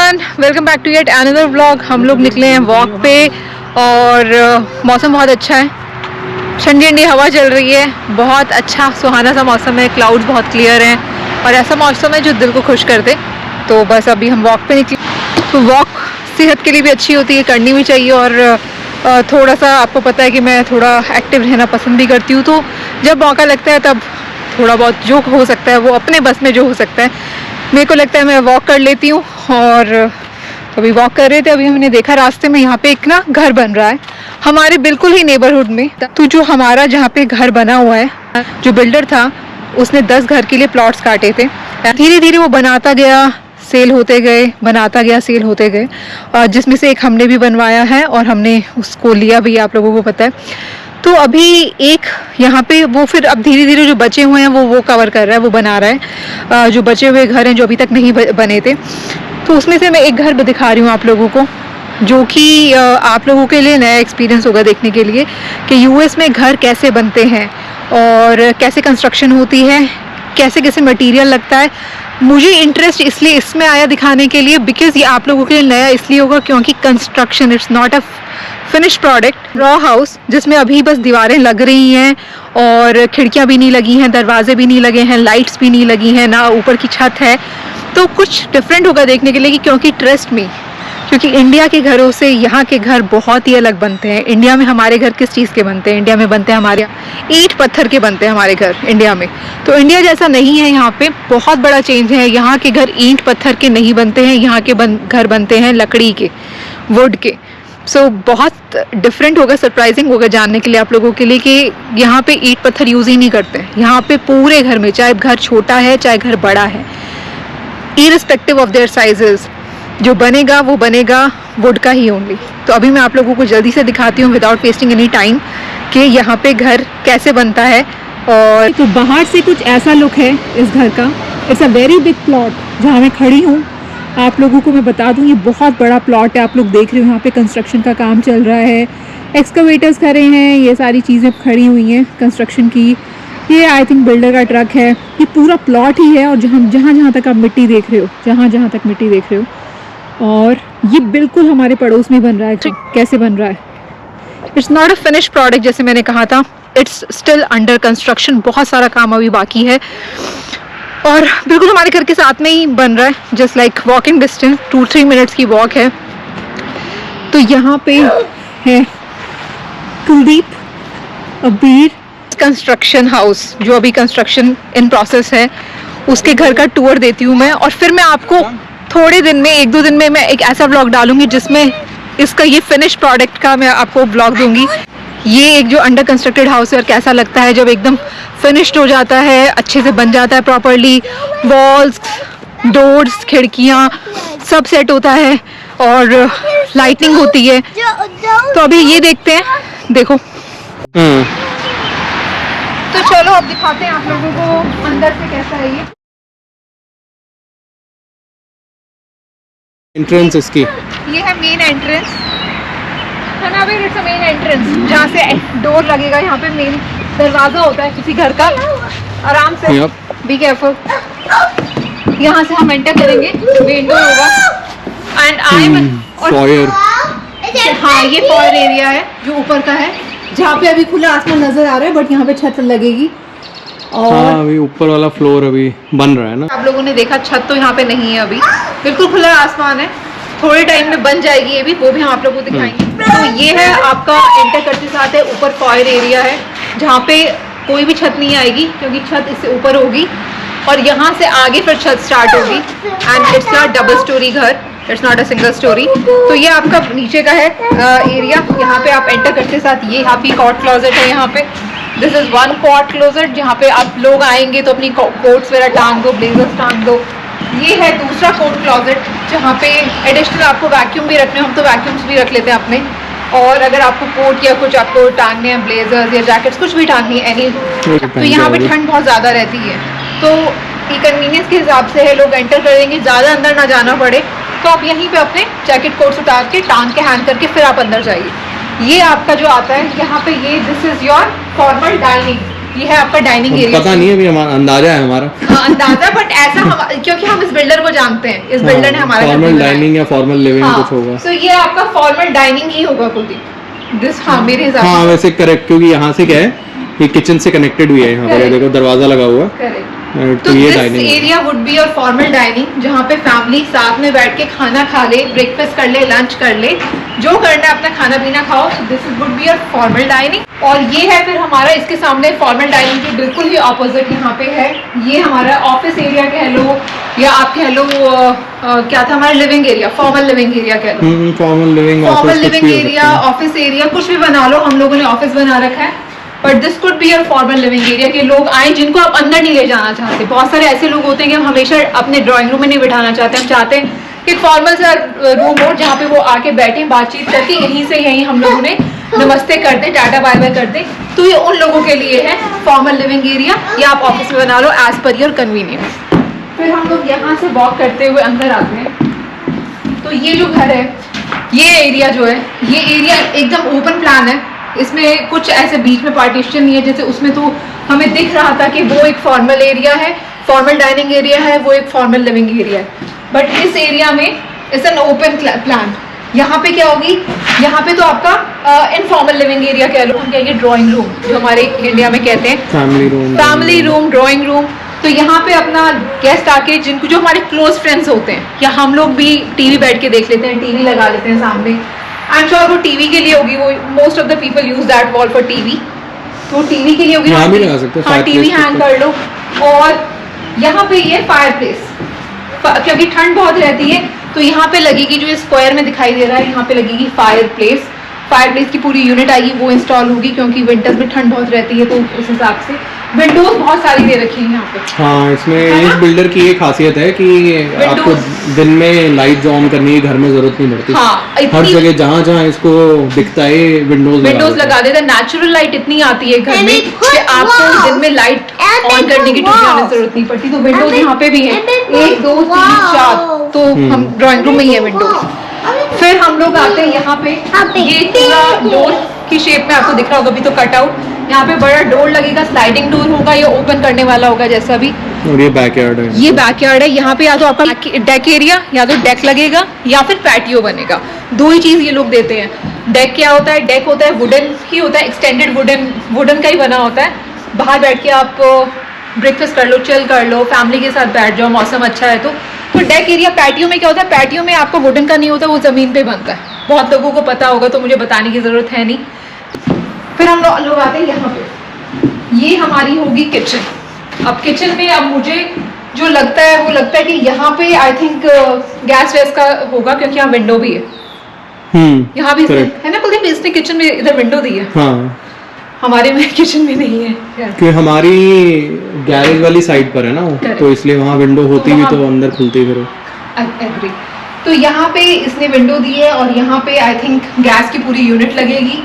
Everyone, welcome back to yet another vlog. हम लोग निकले हैं वॉक पे और मौसम बहुत अच्छा है। ठंडी ठंडी हवा चल रही है, बहुत अच्छा सुहाना सा मौसम है। क्लाउड्स बहुत क्लियर हैं और ऐसा मौसम है जो दिल को खुश कर दे। तो बस अभी हम वॉक पे निकले। तो वॉक सेहत के लिए भी अच्छी होती है, करनी भी चाहिए। और थोड़ा सा आपको पता है कि मैं थोड़ा एक्टिव रहना पसंद भी करती हूँ। तो जब मौका लगता है तब थोड़ा बहुत जो हो सकता है वो अपने बस में जो हो सकता है, मेरे को लगता है मैं वॉक कर लेती हूँ। और अभी वॉक कर रहे थे, अभी हमने देखा रास्ते में यहाँ पे एक ना घर बन रहा है हमारे बिल्कुल ही नेबरहुड में। तो जो हमारा जहाँ पे घर बना हुआ है, जो बिल्डर था उसने 10 घर के लिए प्लॉट्स काटे थे। धीरे धीरे वो बनाता गया, सेल होते गए, बनाता गया, सेल होते गए। जिसमें से एक हमने भी बनवाया है और हमने उसको लिया भी, आप लोगों को पता है। तो अभी एक यहाँ पे वो फिर अब धीरे धीरे जो बचे हुए हैं वो कवर कर रहा है, वो बना रहा है। जो बचे हुए घर हैं जो अभी तक नहीं बने थे, तो उसमें से मैं एक घर दिखा रही हूँ आप लोगों को, जो कि आप लोगों के लिए नया एक्सपीरियंस होगा देखने के लिए कि यूएस में घर कैसे बनते हैं और कैसे कंस्ट्रक्शन होती है, कैसे कैसे मटेरियल लगता है। मुझे इंटरेस्ट इसलिए इसमें आया दिखाने के लिए, बिकॉज ये आप लोगों के लिए नया इसलिए होगा क्योंकि construction it's not a finish product. Raw house जिसमें अभी बस दीवारें लग रही हैं और खिड़कियां भी नहीं लगी हैं, दरवाजे भी नहीं लगे हैं, लाइट्स भी नहीं लगी हैं, ना ऊपर की छत है। तो कुछ डिफरेंट होगा देखने के लिए कि क्योंकि ट्रस्ट मी, क्योंकि इंडिया के घरों से यहाँ के घर बहुत ही अलग बनते हैं। इंडिया में हमारे घर किस चीज़ के बनते हैं? इंडिया में बनते हैं हमारे ईंट पत्थर के बनते हैं हमारे घर इंडिया में। तो इंडिया जैसा नहीं है, यहाँ पे बहुत बड़ा चेंज है। यहाँ के घर ईंट पत्थर के नहीं बनते हैं, यहाँ के घर बनते हैं लकड़ी के, वुड के। सो बहुत डिफरेंट होगा, सरप्राइजिंग होगा जानने के लिए आप लोगों के लिए कि यहाँ पे ईंट पत्थर यूज़ ही नहीं करते हैं। यहाँ पे पूरे घर में, चाहे घर छोटा है चाहे घर बड़ा है, इररिस्पेक्टिव ऑफ देयर साइजेस, जो बनेगा वो बनेगा वुड का ही ओनली। तो अभी मैं आप लोगों को जल्दी से दिखाती हूँ विदाउट वेस्टिंग एनी टाइम कि यहाँ पे घर कैसे बनता है। और तो बाहर से कुछ ऐसा लुक है इस घर का। It's a very big plot जहाँ मैं खड़ी हूँ। आप लोगों को मैं बता दूँ, ये बहुत बड़ा प्लॉट है। आप लोग देख रहे हो यहाँ पे कंस्ट्रक्शन का काम चल रहा है, एक्सकवेटर्स खड़े हैं, ये सारी चीज़ें खड़ी हुई हैं कंस्ट्रक्शन की। ये आई थिंक बिल्डर का ट्रक है। ये पूरा प्लॉट ही है और जहाँ तक आप मिट्टी देख रहे हो, जहाँ तक मिट्टी देख रहे हो, और ये बिल्कुल हमारे पड़ोस में बन रहा है। कैसे बन रहा है? It's not a finish product, जैसे मैंने कहा था, इट्स स्टिल अंडर कंस्ट्रक्शन। बहुत सारा काम अभी बाकी है और बिल्कुल हमारे घर के साथ में ही बन रहा है, just like walking distance, 2-3 minutes की वॉक है। तो यहाँ पे है कुलदीप अबीर कंस्ट्रक्शन हाउस, जो अभी कंस्ट्रक्शन इन प्रोसेस है, उसके घर का टूर देती हूँ मैं। और फिर मैं आपको थोड़े दिन में, 1-2 दिन में, मैं एक ऐसा ब्लॉग डालूंगी जिसमें इसका ये फिनिश प्रोडक्ट का मैं आपको ब्लॉग दूंगी। ये एक जो अंडर कंस्ट्रक्टेड हाउस है और कैसा लगता है जब एकदम फिनिश्ड हो जाता है, अच्छे से बन जाता है प्रॉपर्ली, वॉल्स, डोर्स, खिड़कियाँ सब सेट होता है और लाइटिंग होती है। तो अभी ये देखते हैं, देखो। तो चलो अब दिखाते हैं आप लोगों को अंदर से कैसा है ये एंट्रेंस। इसकी ये है मेन एंट्रेंस है ना। अभी इट्स मेन एंट्रेंस जहाँ से डोर लगेगा। यहाँ पे मेन दरवाजा होता है किसी घर का। आराम से, बी केयरफुल। यहाँ से हम एंटर करेंगे, विंडो होगा एंड आई एम फॉयर। हाँ, ये फॉयर एरिया है जो ऊपर का है, जहाँ पे अभी खुला आसमान नजर आ रहा है, बट यहाँ पे छत लगेगी। और हाँ, अभी ऊपर वाला फ्लोर अभी बन रहा है ना। आप लोगों ने देखा छत तो यहाँ पे नहीं है, अभी बिल्कुल खुला आसमान है। थोड़े टाइम में बन जाएगी ये भी, वो भी हम आप लोगों को दिखाएंगे। तो ये है आपका एंटर करते साथ है ऊपर फायर एरिया है, जहाँ पे कोई भी छत नहीं आएगी क्योंकि छत इससे ऊपर होगी और यहाँ से आगे फिर छत स्टार्ट होगी। And it's a double storey घर, it's not a single storey. तो ये आपका नीचे का है एरिया। यहाँ पे आप एंटर करते साथ ये हैप्पी कॉट क्लोजेट है। यहाँ पे this is one cot closet, जहाँ पे आप लोग आएंगे तो अपनी कोट्स वगैरह टांग दो, ब्लेजर्स टांग दो। ये है दूसरा कोट क्लोजेट, जहाँ पे एडिशनल आपको वैक्यूम भी रखने, हम तो वैक्यूम्स भी रख लेते हैं अपने। और अगर आपको कोट या कुछ आपको टांगने हैं, ब्लेजर्स या जैकेट्स, कुछ भी टांगनी है एनी, तो यहाँ पे ठंड बहुत ज़्यादा रहती है। तो ये कन्वीनियंस के हिसाब से है, लोग एंटर करेंगे, ज़्यादा अंदर ना जाना पड़े, तो आप यहीं पे अपने जैकेट कोट्स उतार के टांग के हैंग करके फिर आप अंदर जाइए। ये आपका जो आता है यहाँ पे, ये this is your formal dining. ये है आपका डाइनिंग एरिया। पता नहीं है अभी, हमारा अंदाजा है हमारा। अंदाजा, बट ऐसा क्योंकि हम इस बिल्डर को जानते हैं, इस बिल्डर ने हमारा फॉर्मल डाइनिंग या फॉर्मल लिविंग कुछ होगा। तो ये आपका फॉर्मल डाइनिंग ही होगा कुलदीप दिस। हाँ मेरे हिसाब से। हाँ वैसे करेक्ट, क्योंकि यहाँ से क्या है, ये किचन से कनेक्टेड भी है, यहाँ पर देखो दरवाजा लगा हुआ है। करेक्ट। तो ये this dining area would be your formal dining, जहाँ पे फैमिली साथ में बैठ के खाना खा ले, ब्रेकफास्ट कर ले, लंच कर ले, जो करना है अपना खाना पीना खाओ। So this would be your formal dining. और ये है फिर हमारा इसके सामने फॉर्मल डाइनिंग के बिल्कुल ही ऑपोजिट यहाँ पे है, ये हमारा ऑफिस एरिया कह लो या आप कह लो क्या था हमारा living area, formal living area कह लो। Formal living area, office area, कुछ भी बना लो, हम लोगों ने ऑफिस बना रखा है। But this could be your formal living area के लोग आए जिनको आप अंदर नहीं ले जाना चाहते। बहुत सारे ऐसे लोग होते हैं कि हम हमेशा अपने ड्राइंग रूम में नहीं बिठाना चाहते, हम चाहते हैं कि फॉर्मल सा रूम हो जहाँ पे वो आके बैठे, बातचीत करके यहीं से यहीं हम लोगों ने नमस्ते करते, टाटा बाय बाय करते। तो ये उन लोगों के लिए है फॉर्मल लिविंग एरिया, या आप ऑफिस में बना लो एज पर योर कन्वीनियंस। फिर हम लोग यहाँ से वॉक करते हुए अंदर आते हैं। तो ये जो घर है, ये एरिया जो है, ये एरिया एकदम ओपन प्लान है, इसमें कुछ ऐसे बीच में पार्टीशन नहीं है जैसे उसमें तो हमें दिख रहा था कि वो एक फॉर्मल एरिया है, फॉर्मल डाइनिंग एरिया है, वो एक फॉर्मल लिविंग एरिया है। बट इस एरिया में इट्स एन ओपन प्लान। यहाँ पे क्या होगी, यहाँ पे तो आपका इनफॉर्मल लिविंग एरिया कह लो, हम कहेंगे ड्राइंग रूम, जो हमारे इंडिया में कहते हैं फैमिली रूम, ड्राइंग रूम। तो यहाँ पे अपना गेस्ट आके, जिनको जो हमारे क्लोज फ्रेंड्स होते हैं, या हम लोग भी टीवी बैठ के देख लेते हैं, टीवी लगा लेते हैं सामने। आई एम श्योर वो टीवी के लिए होगी, वो most of the people use that wall for TV, तो टीवी के लिए होगी। यहाँ भी लगा सकते हैं, हाँ टीवी हैंग कर लो। और यहाँ पे ये फायर प्लेस, क्योंकि ठंड बहुत रहती है तो यहाँ पे लगेगी, जो स्क्वायर में दिखाई दे रहा है, यहाँ पे लगेगी फायर प्लेस। फायर प्लेस की पूरी यूनिट आएगी, वो इंस्टॉल होगी, क्योंकि विंटर्स में ठंड बहुत रहती है, तो उस हिसाब से विंडोज बहुत सारी दे रखी है यहाँ पे। हाँ इसमें इस बिल्डर की ये खासियत है कि आपको दिन में लाइट जो ऑन करने की घर में जरूरत नहीं पड़ती। हाँ, हर जगह जहाँ जहाँ इसको दिखता है विंडोज लगा देता है। नेचुरल लाइट इतनी आती है घर में कि आपको दिन में लाइट ऑन करने की जरूरत नहीं पड़ती। तो विंडोज यहाँ पे भी है, 1 2 3 4, तो हम ड्राइंग रूम में ही है विंडोज। फिर हम लोग आते हैं यहाँ पे, ये पूरा डोर की शेप में आपको दिख रहा होगा अभी तो कटआउट। यहाँ पे बड़ा डोर लगेगा, स्लाइडिंग डोर होगा, ये ओपन करने वाला होगा जैसा भी। और ये बैकयार्ड है, ये बैकयार्ड है। यहाँ पे या तो आपका डेक एरिया, या तो डेक लगेगा, या फिर पैटियो बनेगा। दो ही चीज ये लोग देते हैं। डेक क्या होता है, डेक होता है वुडन ही होता है, एक्सटेंडेड वुडन का ही बना होता है। बाहर बैठ के आप ब्रेकफास्ट कर लो, चिल कर लो, फैमिली के साथ बैठ जाओ, मौसम अच्छा है तो। Deck area. पैटियो में क्या होता है, पैटियो में आपका वुडन का नहीं होता, वो जमीन पे बनता है। बहुत लोगों को पता होगा तो मुझे बताने की जरूरत है नहीं। फिर हम लोग आते हैं यहाँ पे, ये हमारी होगी किचन। अब किचन में अब मुझे जो लगता है वो लगता है कि यहाँ पे आई थिंक गैस वैस का होगा, क्योंकि यहाँ विंडो भी है। यहाँ भी है ना कुलदीप, इसने किचन में इधर विंडो दी है। हाँ। हमारे में किचन में नहीं है, कि हमारी गैरेज वाली साइड पर है ना वो, तो इसलिए वहाँ विंडो होती भी तो अंदर खुलती फिर। एग्री। तो यहाँ पे इसने विंडो दी है, और यहाँ पे आई थिंक गैस की पूरी यूनिट लगेगी,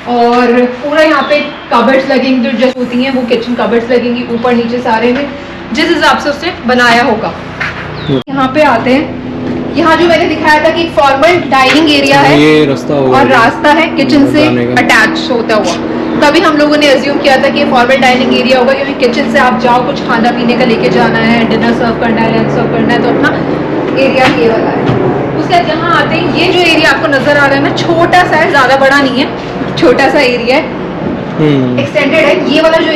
और पूरा यहाँ पे कबर्ड्स लगेंगे, जो जैसे होती हैं वो किचन कबर्ड्स लगेंगी ऊपर नीचे सारे में, जिस हिसाब से उसने बनाया होगा। यहाँ पे आते हैं, यहाँ जो मैंने दिखाया था कि फॉर्मल डाइनिंग एरिया है, ये रास्ता होगा, और रास्ता है किचन से अटैच होता हुआ। तभी हम लोगों ने अज्यूम किया था कि ये फॉर्मल डाइनिंग एरिया होगा, क्योंकि किचन से आप जाओ, कुछ खाना पीने का लेके जाना है, डिनर सर्व करना है, लंच सर्व करना है, तो अपना एरिया ये वाला है। उसके बाद यहाँ आते हैं, ये जो एरिया आपको नजर आ रहा है ना, छोटा सा है, ज्यादा बड़ा नहीं है, छोटा सा एरिया है, एक्सटेंडेड है। ये वाला जो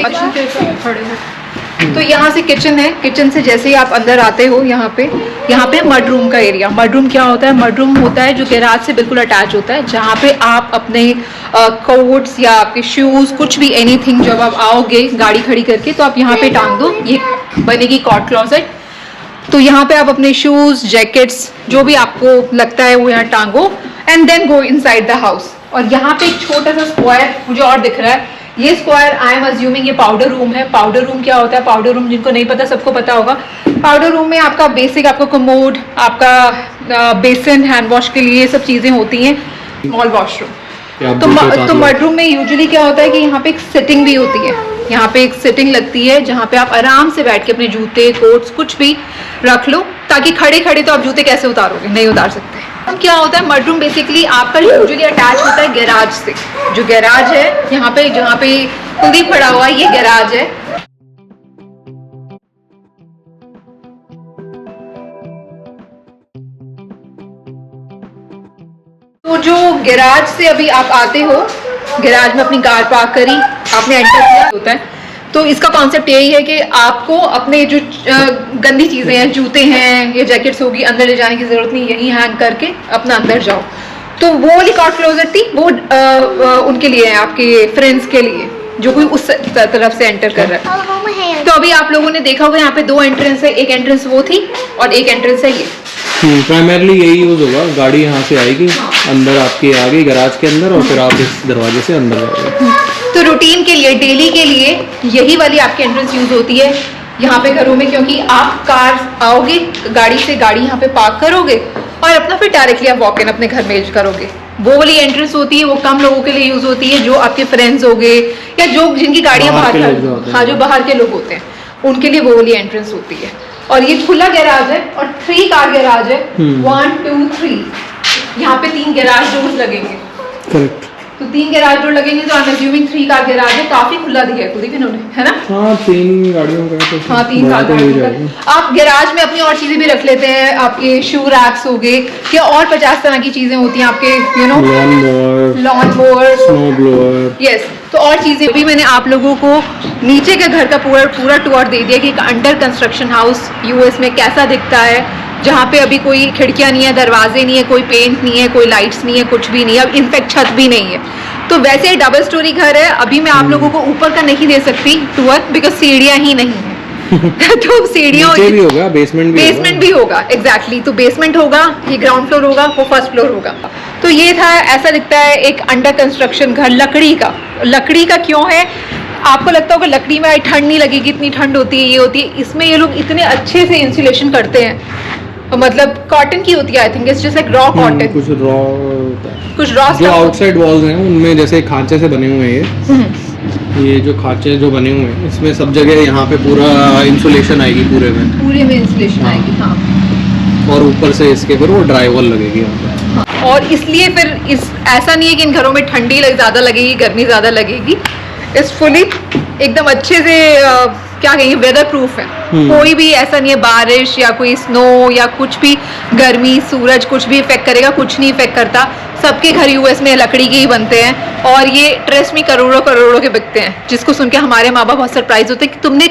तो यहाँ से किचन है, किचन से जैसे ही आप अंदर आते हो यहाँ पे मड रूम का एरिया। मड रूम क्या होता है, मड रूम होता है जो गैराज से बिल्कुल अटैच होता है, जहाँ पे आप अपने कोट्स या आपके शूज, कुछ भी एनीथिंग, जब आप आओगे गाड़ी खड़ी करके तो आप यहाँ पे टांग दो, ये बनेगी कॉट क्लोजेट। तो यहाँ पे आप अपने शूज, जैकेट्स, जो भी आपको लगता है वो यहाँ टांगो, and then go inside the house. और यहाँ पे एक छोटा सा स्क्वायर मुझे और दिख रहा है, ये स्क्वायर आई एम अज्यूमिंग ये पाउडर रूम है। पाउडर रूम क्या होता है, पाउडर रूम जिनको नहीं पता सबको पता होगा। पाउडर रूम में आपका बेसिक, आपका कमोड, आपका बेसिन, हैंड वॉश के लिए ये सब चीजें होती हैं, स्मॉल वॉशरूम। तो मड रूम में यूजुअली क्या होता है कि यहाँ पे एक सिटिंग भी होती है, यहाँ पे एक सिटिंग लगती है जहाँ पे आप आराम से बैठ के अपने जूते, कोट्स, कुछ भी रख लो, ताकि खड़े खड़े तो आप जूते कैसे उतारोगे, नहीं उतार सकते। क्या होता है, मड रूम बेसिकली आपका यूजुअली अटैच होता है गैराज से। जो गैराज है यहाँ पे, जहाँ पे कुलदीप खड़ा हुआ, ये गैराज है। तो जो गैराज से अभी आप आते हो, गैराज में अपनी कार पार्क करी, आपने एंटर किया होता है, तो इसका कॉन्सेप्ट यही है कि आपको अपने जो गंदी चीजें हैं, जूते हैं या जैकेट्स होगी, अंदर ले जाने की जरूरत नहीं, यहीं हैंग करके अपना अंदर जाओ। तो वो वाली कार क्लोजेट थी, वो उनके लिए है, आपके फ्रेंड्स के लिए, जो कोई उस तरफ से एंटर कर रहा है। तो अभी आप लोगों ने देखा होगा यहाँ पे दो एंट्रेंस है, एक एंट्रेंस वो थी और एक एंट्रेंस है ये। प्राइमरली यही यूज होगा, गाड़ी यहाँ से आएगी, अंदर आपकी आ गई गैराज के अंदर, और फिर आप इस दरवाजे से अंदर जाओगे। तो रूटीन के लिए, डेली के लिए यही वाली आपकी एंट्रेंस यूज होती है यहाँ पे घरों में, क्योंकि आप कार आओगे गाड़ी से, गाड़ी यहाँ पे पार्क करोगे और अपना फिर डायरेक्टली आप वॉक इन अपने घर में करोगे। वो वाली एंट्रेंस होती है, वो कम लोगों के लिए यूज होती है, जो आपके फ्रेंड्स हो गए या जो जिनकी गाड़ियाँ बाहर, हाँ जो बाहर के लोग होते हैं, उनके लिए वो वाली एंट्रेंस होती है। और ये खुला गैराज है और 3 कार गैराज है, 1 2 3, यहाँ पे 3 गैराज डोर्स लगेंगे। करेक्ट। तो 3 गैराज डोर लगेंगे, तो I am assuming 3 car garage है, काफी खुला दिया है कुलदीप इन्होंने, है ना? हाँ 3 गाड़ियों का तो, हाँ 3 कार का। आप गैराज में अपनी और चीजें भी रख लेते हैं, आपके शू रैक्स हो गए या और 50 तरह की चीजें होती हैं आपके, you know, lawn mower, snow blower, yes. तो और चीजें भी मैंने आप लोगों को नीचे के घर का पूरा टूर दे दिया कि एक अंडर कंस्ट्रक्शन हाउस यूएस में कैसा दिखता है, जहाँ पे अभी कोई खिड़कियां नहीं है, दरवाजे नहीं है, कोई पेंट नहीं है, कोई लाइट्स नहीं है, कुछ भी नहीं है, अब इनफैक्ट छत भी नहीं है। तो वैसे ही डबल स्टोरी घर है। अभी मैं आप लोगों को ऊपर का नहीं दे सकती टूर, बिकॉज सीढ़ियां ही नहीं है। तो सीढ़ियां भी होगा, बेसमेंट भी होगा, एग्जैक्टली। तो बेसमेंट होगा, ये ग्राउंड फ्लोर होगा, वो फर्स्ट फ्लोर होगा। तो ये था, ऐसा दिखता है एक अंडर कंस्ट्रक्शन घर लकड़ी का। लकड़ी का क्यों है? आपको लगता होगा लकड़ी में ठंड नहीं लगेगी, इतनी ठंड होती है, ये होती है, इसमें ये लोग इतने अच्छे से इंसुलेशन करते हैं, मतलब कॉटन की होती है, I think it's just like raw cotton, कुछ रॉ होता है, कुछ रॉ जो आउटसाइड वॉल्स हैं उनमें जैसे खांचे से बने हुए हैं ये जो खांचे जो बने हुए हैं, इसमें सब जगह यहाँ पे पूरा इंसुलेशन आएगी, पूरे में इंसुलेशन आएगी, हाँ। और ऊपर से इसके फिर वो ड्राई वॉल लगेगी यहाँ पे। हाँ, और इसलिए फिर ऐसा नहीं है कि इन घरों में ठंडी ज़्यादा लगेगी, गर्मी ज़्यादा लगेगी, इट्स फुली एकदम अच्छे से क्या कहेंगे, वेदर प्रूफ है। कोई भी ऐसा नहीं है बारिश या कोई स्नो या कुछ भी, गर्मी, सूरज कुछ भी इफेक्ट करेगा, कुछ नहीं इफेक्ट करता। सबके घर यूएस में लकड़ी के ही बनते हैं और ये ट्रस्ट में करोड़ों करोड़ों के बिकते हैं, जिसको सुन के हमारे माँ बाप बहुत सरप्राइज होते हैं कि तुमने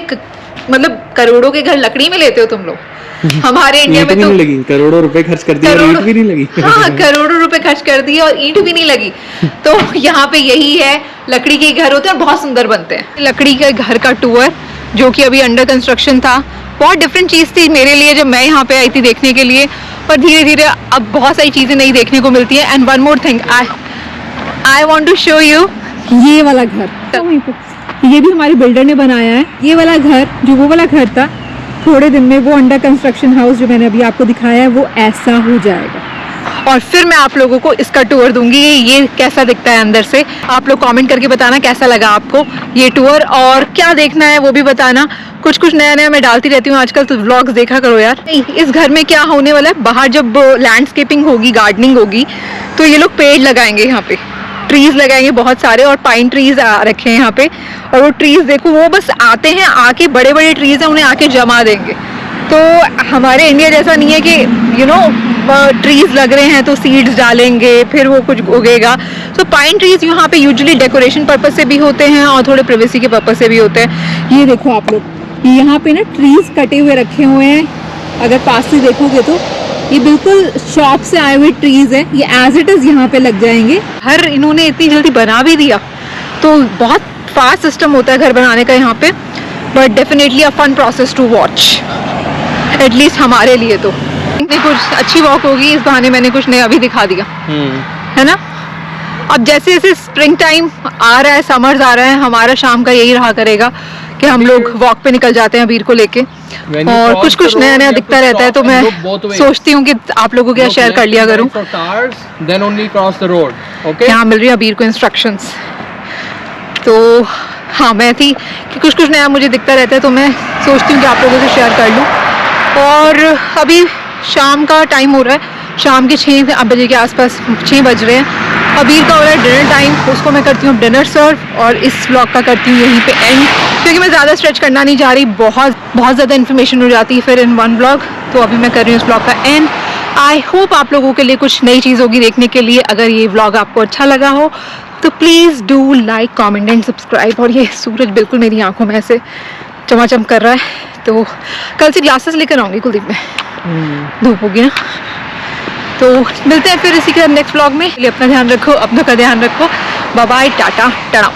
मतलब करोड़ों के घर लकड़ी में लेते हो तुम लोग। हमारे इंडिया में तो लगी, करोड़ों रुपए खर्च कर दिए और ईंट भी नहीं लगी। हाँ, करोड़ों रुपए खर्च कर दिए और ईंट भी नहीं लगी। तो यहाँ पे यही है, लकड़ी के घर होते हैं और बहुत सुंदर बनते हैं। लकड़ी के घर का टूर जो कि अभी अंडर कंस्ट्रक्शन था, बहुत डिफरेंट चीज़ थी मेरे लिए जब मैं यहाँ पे आई थी देखने के लिए, पर धीरे धीरे अब बहुत सारी चीज़ें नई देखने को मिलती है। And one more thing, I want to show you ये वाला घर, ये भी हमारे बिल्डर ने बनाया है। ये वाला घर जो वो वाला घर था, थोड़े दिन में वो अंडर कंस्ट्रक्शन हाउस जो मैंने अभी आपको दिखाया है वो ऐसा हो जाएगा। और फिर मैं आप लोगों को इसका टूर दूंगी, ये कैसा दिखता है अंदर से। आप लोग कमेंट करके बताना कैसा लगा आपको ये टूर, और क्या देखना है वो भी बताना। कुछ कुछ नया नया मैं डालती रहती हूँ आजकल, तो व्लॉग्स देखा करो यार। इस घर में क्या होने वाला है, बाहर जब लैंडस्केपिंग होगी, गार्डनिंग होगी, तो ये लोग पेड़ लगाएंगे, यहाँ पे ट्रीज लगाएंगे बहुत सारे, और पाइन ट्रीज रखे हैं यहाँ पे। और वो ट्रीज देखो, वो बस आते हैं, आके बड़े बड़े ट्रीज हैं उन्हें आके जमा देंगे। तो हमारे इंडिया जैसा नहीं है कि यू नो ट्रीज लग रहे हैं तो सीड्स डालेंगे फिर वो कुछ उगेगा। तो पाइन ट्रीज यहाँ पे यूजुअली डेकोरेशन पर्पस से भी होते हैं और थोड़े प्राइवेसी के पर्पस से भी होते हैं। ये देखो आप लोग, यहाँ पे ना ट्रीज कटे हुए रखे हुए हैं, अगर पास से देखोगे तो ये बिल्कुल शॉप से आए हुए ट्रीज हैं, ये एज इट इज यहाँ पे लग जाएंगे। घर इन्होंने इतनी जल्दी बना भी दिया, तो बहुत फास्ट सिस्टम होता है घर बनाने का यहाँ पे, but definitely a fun process to watch, at least हमारे लिए। तो कुछ अच्छी वॉक होगी, इस बहाने मैंने कुछ नया भी दिखा दिया, है ना। अब जैसे जैसे स्प्रिंग टाइम आ रहा है, समर्स आ रहा है, हमारा शाम का यही रहा करेगा कि हम लोग वॉक पे निकल जाते हैं अबीर को लेके, और कुछ कुछ नया नया दिखता रहता है। तो मैं सोचती हूँ कि आप लोगों के शेयर कर लिया करूँ। यहाँ मिल रही है अबीर को इंस्ट्रक्शंस। तो हाँ, मैं थी कि कुछ कुछ नया मुझे दिखता रहता है, तो मैं सोचती हूँ कि आप लोगों से शेयर कर लूँ। और अभी शाम का टाइम हो रहा है, शाम के 6 बजे के आसपास 6 बज रहे हैं। अबीर का हो रहा है डिनर टाइम, उसको मैं करती हूँ डिनर सर्व और इस व्लॉग का करती हूँ यहीं पे एंड, क्योंकि मैं ज़्यादा स्ट्रेच करना नहीं चाह रही, बहुत ज़्यादा इन्फॉर्मेशन हो जाती है फिर इन वन व्लॉग। तो अभी मैं कर रही हूँ इस व्लॉग का एंड। आई होप आप लोगों के लिए कुछ नई चीज़ होगी देखने के लिए। अगर ये व्लॉग आपको अच्छा लगा हो तो please do like, comment and subscribe. और ये सूरज बिल्कुल मेरी आंखों में ऐसे चमाचम कर रहा है, तो कल से ग्लासेस लेकर आऊँगी कुलदीप में, धूप होगी ना। तो मिलते हैं फिर इसी के नेक्स्ट व्लॉग में। अपना ध्यान रखो, अपनों का ध्यान रखो। Bye bye, tata Tata.